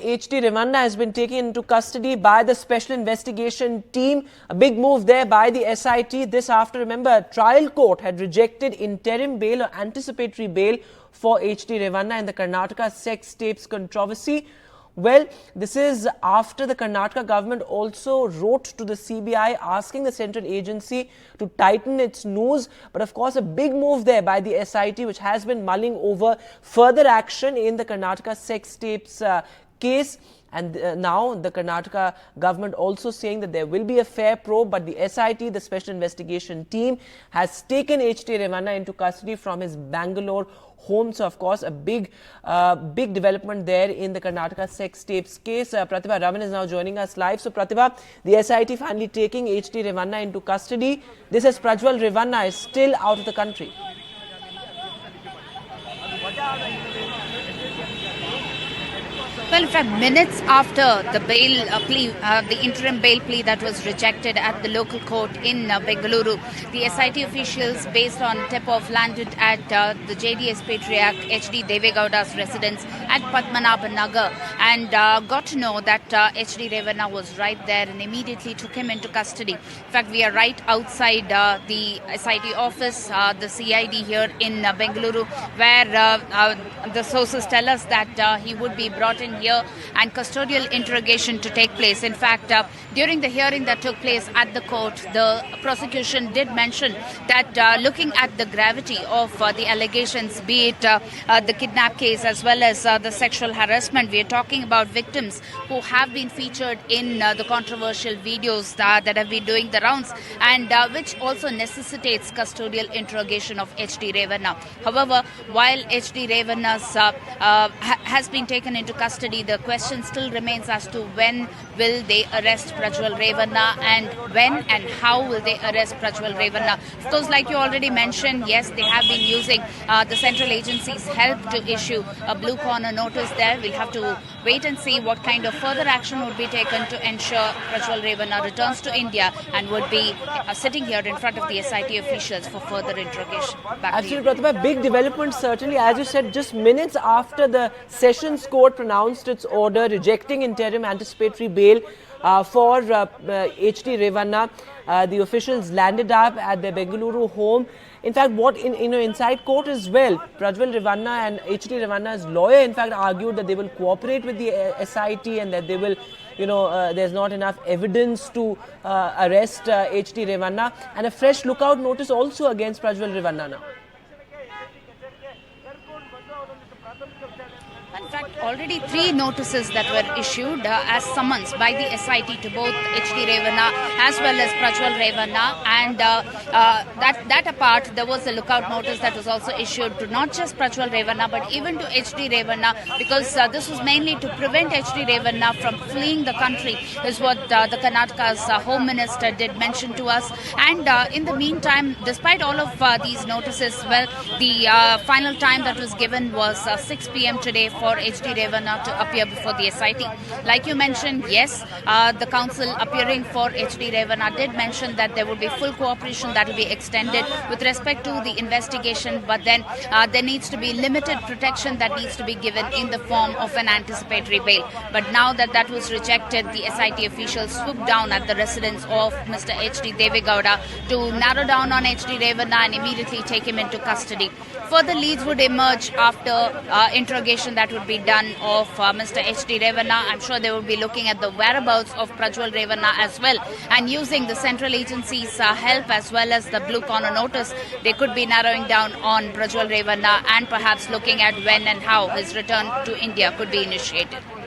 H.D. Revanna has been taken into custody by the Special Investigation Team. A big move there by the SIT. This after, remember, a trial court had rejected interim bail or anticipatory bail for H.D. Revanna in the Karnataka sex tapes controversy. Well, this is after the Karnataka government also wrote to the CBI asking the central agency to tighten its noose. But of course, a big move there by the SIT, which has been mulling over further action in the Karnataka sex tapes case. And now the Karnataka government also saying that there will be a fair probe, but the SIT, the Special Investigation Team, has taken H.D. Revanna into custody from his Bangalore home. So, of course, a big development there in the Karnataka sex tapes case. Pratibha Raman is now joining us live. So, Pratibha, the SIT finally taking H.D. Revanna into custody. This is Prajwal Revanna is still out of the country. Well, in fact, minutes after the bail plea, the interim bail plea that was rejected at the local court in Bengaluru, the SIT officials, based on tip-off, landed at the JDS Patriarch H.D. Devegowda's residence at Padmanabha Nagar and got to know that H.D. Revanna was right there and immediately took him into custody. In fact, we are right outside the SIT office, the CID here in Bengaluru, where the sources tell us that he would be brought in here and custodial interrogation to take place. In fact, during the hearing that took place at the court, the prosecution did mention that looking at the gravity of the allegations, be it the kidnap case as well as the sexual harassment, we are talking about victims who have been featured in the controversial videos that have been doing the rounds and which also necessitates custodial interrogation of H.D. Revanna. However, while H.D. Revanna's has been taken into custody, the question still remains as to when will they arrest Prajwal Revanna and when and how will they arrest Prajwal Revanna. Of course, like you already mentioned, yes, they have been using the central agency's help to issue a blue corner notice there. We'll have to wait and see what kind of further action would be taken to ensure Prajwal Revanna returns to India and would be sitting here in front of the SIT officials for further interrogation. Absolutely, Pratibha. Big development, certainly. As you said, just minutes after the Sessions Court pronounced its order rejecting interim anticipatory bail for H.D. Revanna, the officials landed up at their Bengaluru home. In fact, what inside court as well, Prajwal Revanna and H.D. Revanna's lawyer, in fact, argued that they will cooperate with the SIT and that they will, there's not enough evidence to arrest H.D. Revanna, and a fresh lookout notice also against Prajwal Revanna now. In fact, already 3 notices that were issued as summons by the SIT to both H.D. Revanna as well as Prajwal Revanna, and that apart, there was a lookout notice that was also issued to not just Prajwal Revanna but even to H.D. Revanna, because this was mainly to prevent H.D. Revanna from fleeing the country, is what the Karnataka's Home Minister did mention to us. And in the meantime, despite all of these notices, well, the final time that was given was 6 p.m. today for H.D. Revanna to appear before the SIT. Like you mentioned, yes, the counsel appearing for H.D. Revanna did mention that there would be full cooperation that will be extended with respect to the investigation, but then there needs to be limited protection that needs to be given in the form of an anticipatory bail. But now that that was rejected, the SIT officials swooped down at the residence of Mr. H.D. Devegowda to narrow down on H.D. Revanna and immediately take him into custody. Further leads would emerge after interrogation that would be done of Mr. H.D. Revanna. I'm sure they will be looking at the whereabouts of Prajwal Revanna as well, and using the central agency's help as well as the blue corner notice, they could be narrowing down on Prajwal Revanna and perhaps looking at when and how his return to India could be initiated.